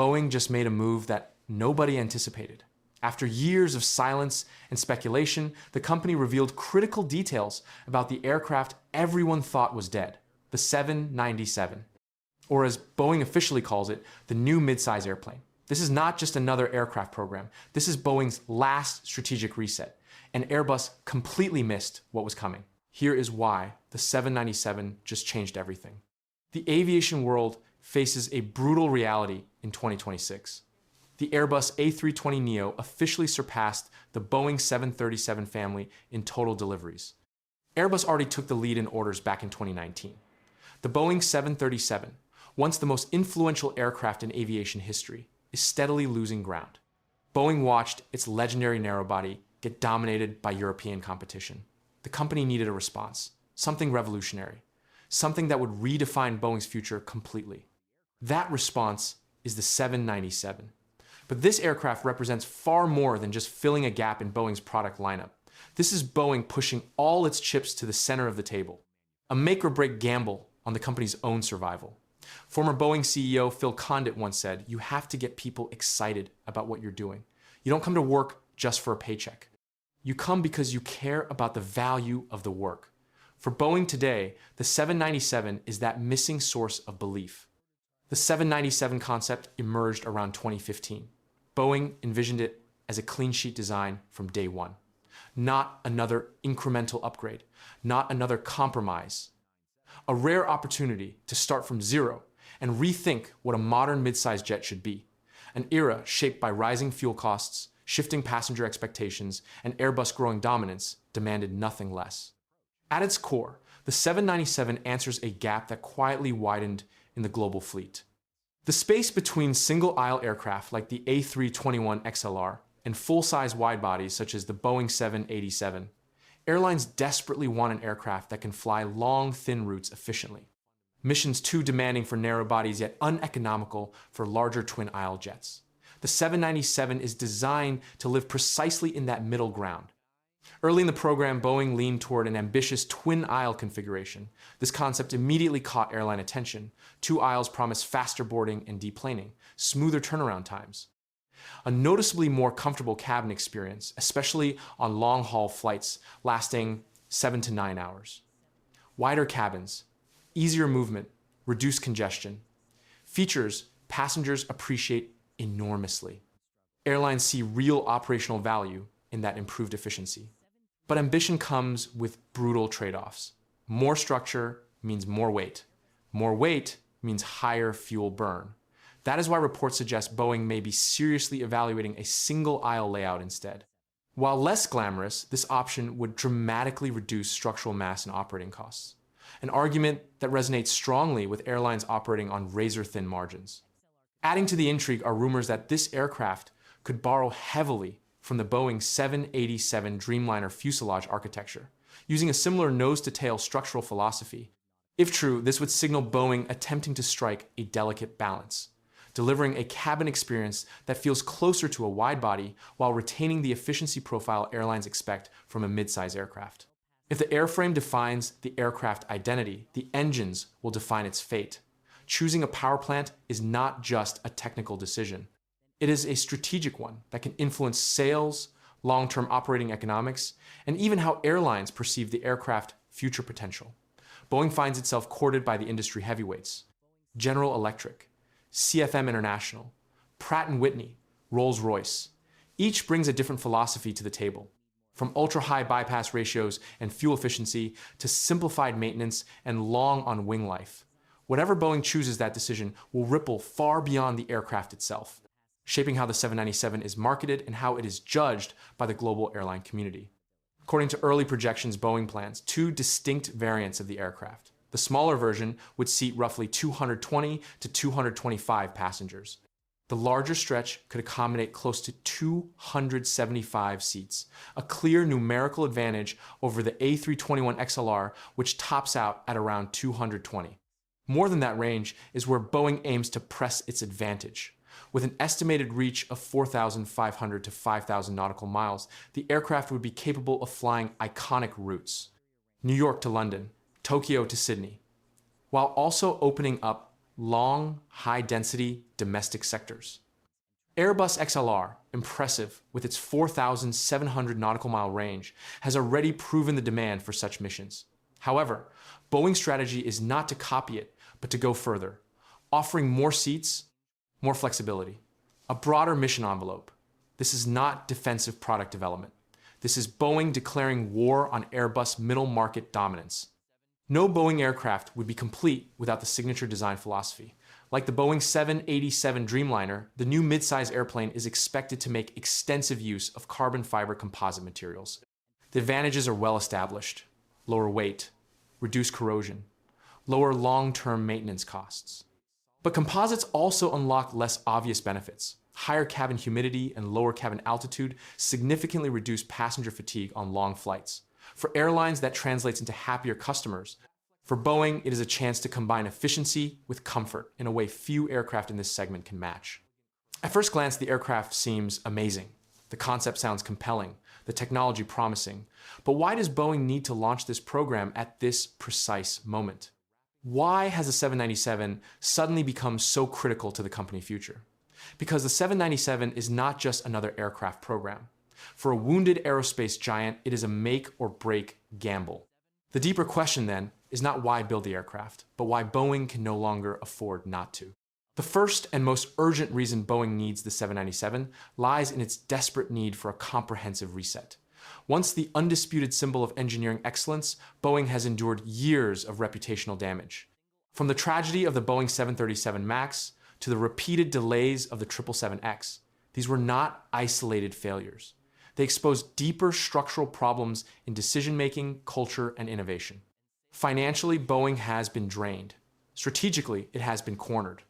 Boeing just made a move that nobody anticipated. After years of silence and speculation, the company revealed critical details about the aircraft everyone thought was dead, the 797. Or as Boeing officially calls it, the new midsize airplane. This is not just another aircraft program. This is Boeing's last strategic reset, and Airbus completely missed what was coming. Here is why the 797 just changed everything. The aviation world faces a brutal reality in 2026. The Airbus A320 Neo officially surpassed the Boeing 737 family in total deliveries. Airbus already took the lead in orders back in 2019. The Boeing 737, once the most influential aircraft in aviation history, is steadily losing ground. Boeing watched its legendary narrowbody get dominated by European competition. The company needed a response, something revolutionary, something that would redefine Boeing's future completely. That response is the 797. But this aircraft represents far more than just filling a gap in Boeing's product lineup. This is Boeing pushing all its chips to the center of the table, a make-or-break gamble on the company's own survival. Former Boeing CEO Phil Condit once said, "You have to get people excited about what you're doing. You don't come to work just for a paycheck. You come because you care about the value of the work." For Boeing today, the 797 is that missing source of belief. The 797 concept emerged around 2015. Boeing envisioned it as a clean sheet design from day one. Not another incremental upgrade, not another compromise. A rare opportunity to start from zero and rethink what a modern midsize jet should be. An era shaped by rising fuel costs, shifting passenger expectations, and Airbus growing dominance demanded nothing less. At its core, the 797 answers a gap that quietly widened in the global fleet. The space between single-aisle aircraft like the A321XLR and full-size widebodies such as the Boeing 787, airlines desperately want an aircraft that can fly long, thin routes efficiently. Missions too demanding for narrow bodies yet uneconomical for larger twin-aisle jets. The 797 is designed to live precisely in that middle ground. Early in the program, Boeing leaned toward an ambitious twin-aisle configuration. This concept immediately caught airline attention. 2 aisles promised faster boarding and deplaning, smoother turnaround times, a noticeably more comfortable cabin experience, especially on long-haul flights lasting 7 to 9 hours. Wider cabins, easier movement, reduced congestion. Features passengers appreciate enormously. Airlines see real operational value in that improved efficiency. But ambition comes with brutal trade-offs. More structure means more weight. More weight means higher fuel burn. That is why reports suggest Boeing may be seriously evaluating a single-aisle layout instead. While less glamorous, this option would dramatically reduce structural mass and operating costs, an argument that resonates strongly with airlines operating on razor-thin margins. Adding to the intrigue are rumors that this aircraft could borrow heavily from the Boeing 787 Dreamliner fuselage architecture, using a similar nose-to-tail structural philosophy. If true, this would signal Boeing attempting to strike a delicate balance, delivering a cabin experience that feels closer to a widebody while retaining the efficiency profile airlines expect from a midsize aircraft. If the airframe defines the aircraft identity, the engines will define its fate. Choosing a power plant is not just a technical decision. It is a strategic one that can influence sales, long-term operating economics, and even how airlines perceive the aircraft's future potential. Boeing finds itself courted by the industry heavyweights: General Electric, CFM International, Pratt & Whitney, Rolls-Royce. Each brings a different philosophy to the table, from ultra-high bypass ratios and fuel efficiency to simplified maintenance and long on-wing life. Whatever Boeing chooses, that decision will ripple far beyond the aircraft itself, shaping how the 797 is marketed and how it is judged by the global airline community. According to early projections, Boeing plans 2 distinct variants of the aircraft. The smaller version would seat roughly 220 to 225 passengers. The larger stretch could accommodate close to 275 seats, a clear numerical advantage over the A321XLR, which tops out at around 220. More than that range is where Boeing aims to press its advantage. With an estimated reach of 4,500 to 5,000 nautical miles, the aircraft would be capable of flying iconic routes: New York to London, Tokyo to Sydney, while also opening up long, high-density domestic sectors. Airbus XLR, impressive with its 4,700 nautical mile range, has already proven the demand for such missions. However, Boeing's strategy is not to copy it, but to go further, offering more seats, more flexibility, a broader mission envelope. This is not defensive product development. This is Boeing declaring war on Airbus middle market dominance. No Boeing aircraft would be complete without the signature design philosophy. Like the Boeing 787 Dreamliner, the new midsize airplane is expected to make extensive use of carbon fiber composite materials. The advantages are well established: lower weight, reduced corrosion, lower long-term maintenance costs. But composites also unlock less obvious benefits. Higher cabin humidity and lower cabin altitude significantly reduce passenger fatigue on long flights. For airlines, that translates into happier customers. For Boeing, it is a chance to combine efficiency with comfort in a way few aircraft in this segment can match. At first glance, the aircraft seems amazing. The concept sounds compelling, the technology promising. But why does Boeing need to launch this program at this precise moment? Why has the 797 suddenly become so critical to the company future? Because the 797 is not just another aircraft program. For a wounded aerospace giant, it is a make or break gamble. The deeper question then is not why build the aircraft, but why Boeing can no longer afford not to. The first and most urgent reason Boeing needs the 797 lies in its desperate need for a comprehensive reset. Once the undisputed symbol of engineering excellence, Boeing has endured years of reputational damage. From the tragedy of the Boeing 737 MAX to the repeated delays of the 777X, these were not isolated failures. They exposed deeper structural problems in decision-making, culture, and innovation. Financially, Boeing has been drained. Strategically, it has been cornered.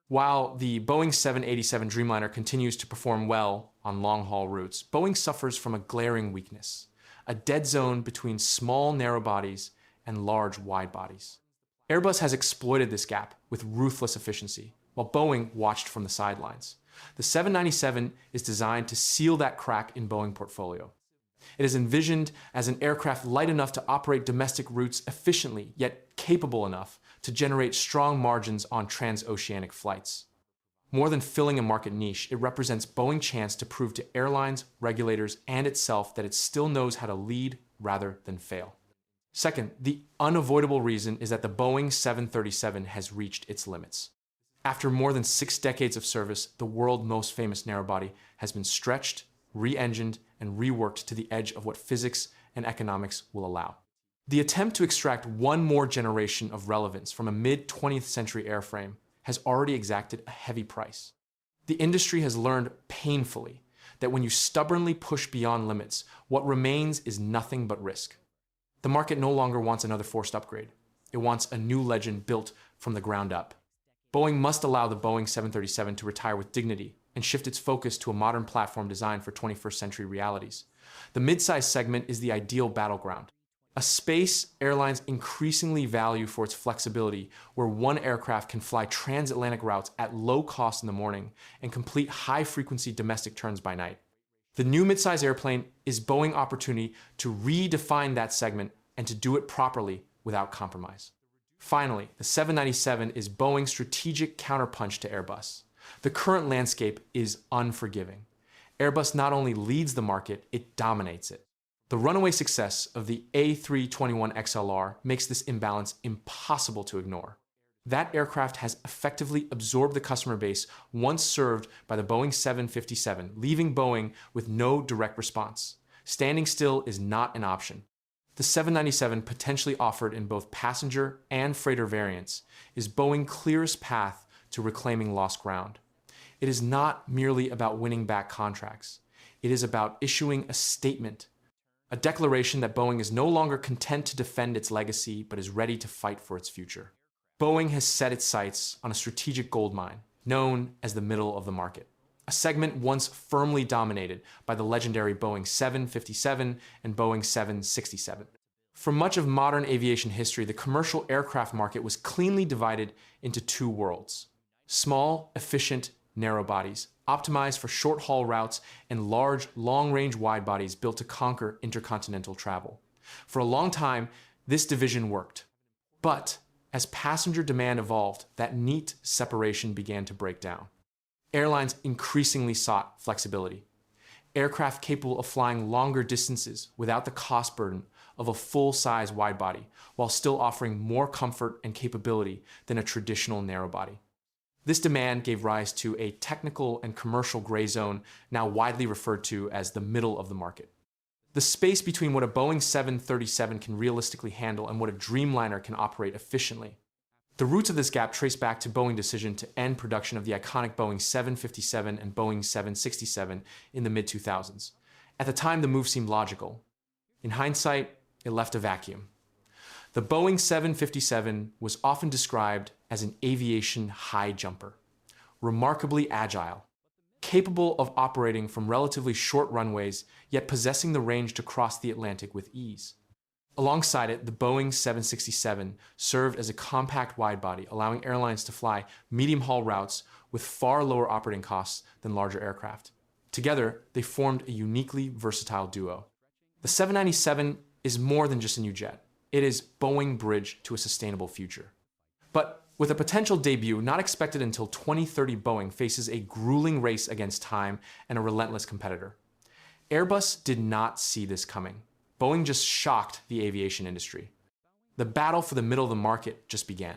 While the Boeing 787 Dreamliner continues to perform well on long-haul routes, Boeing suffers from a glaring weakness, a dead zone between small narrow bodies and large wide bodies. Airbus has exploited this gap with ruthless efficiency, while Boeing watched from the sidelines. The 797 is designed to seal that crack in Boeing portfolio. It is envisioned as an aircraft light enough to operate domestic routes efficiently, yet capable enough to generate strong margins on transoceanic flights. More than filling a market niche, it represents Boeing's chance to prove to airlines, regulators, and itself that it still knows how to lead rather than fail. Second, the unavoidable reason is that the Boeing 737 has reached its limits. After more than 6 decades of service, the world's most famous narrowbody has been stretched, re-engined, and reworked to the edge of what physics and economics will allow. The attempt to extract one more generation of relevance from a mid-20th century airframe has already exacted a heavy price. The industry has learned painfully that when you stubbornly push beyond limits, what remains is nothing but risk. The market no longer wants another forced upgrade. It wants a new legend built from the ground up. Boeing must allow the Boeing 737 to retire with dignity and shift its focus to a modern platform designed for 21st century realities. The midsize segment is the ideal battleground, a space airlines increasingly value for its flexibility, where one aircraft can fly transatlantic routes at low cost in the morning and complete high-frequency domestic turns by night. The new midsize airplane is Boeing's opportunity to redefine that segment and to do it properly without compromise. Finally, the 797 is Boeing's strategic counterpunch to Airbus. The current landscape is unforgiving. Airbus not only leads the market, it dominates it. The runaway success of the A321XLR makes this imbalance impossible to ignore. That aircraft has effectively absorbed the customer base once served by the Boeing 757, leaving Boeing with no direct response. Standing still is not an option. The 797, potentially offered in both passenger and freighter variants, is Boeing's clearest path to reclaiming lost ground. It is not merely about winning back contracts. It is about issuing a statement, a declaration that Boeing is no longer content to defend its legacy, but is ready to fight for its future. Boeing has set its sights on a strategic goldmine, known as the middle of the market, a segment once firmly dominated by the legendary Boeing 757 and Boeing 767. For much of modern aviation history, the commercial aircraft market was cleanly divided into two worlds: small, efficient narrow bodies, optimized for short-haul routes, and large, long-range wide bodies built to conquer intercontinental travel. For a long time, this division worked. But As passenger demand evolved, that neat separation began to break down. Airlines increasingly sought flexibility. Aircraft capable of flying longer distances without the cost burden of a full-size widebody, while still offering more comfort and capability than a traditional narrowbody. This demand gave rise to a technical and commercial gray zone now widely referred to as the middle of the market. The space between what a Boeing 737 can realistically handle and what a Dreamliner can operate efficiently. The roots of this gap trace back to Boeing's decision to end production of the iconic Boeing 757 and Boeing 767 in the mid-2000s. At the time, the move seemed logical. In hindsight, it left a vacuum. The Boeing 757 was often described as an aviation high jumper, remarkably agile, capable of operating from relatively short runways, yet possessing the range to cross the Atlantic with ease. Alongside it, the Boeing 767 served as a compact widebody, allowing airlines to fly medium-haul routes with far lower operating costs than larger aircraft. Together, they formed a uniquely versatile duo. The 797 is more than just a new jet. It is Boeing's bridge to a sustainable future. But with a potential debut not expected until 2030, Boeing faces a grueling race against time and a relentless competitor. Airbus did not see this coming. Boeing just shocked the aviation industry. The battle for the middle of the market just began.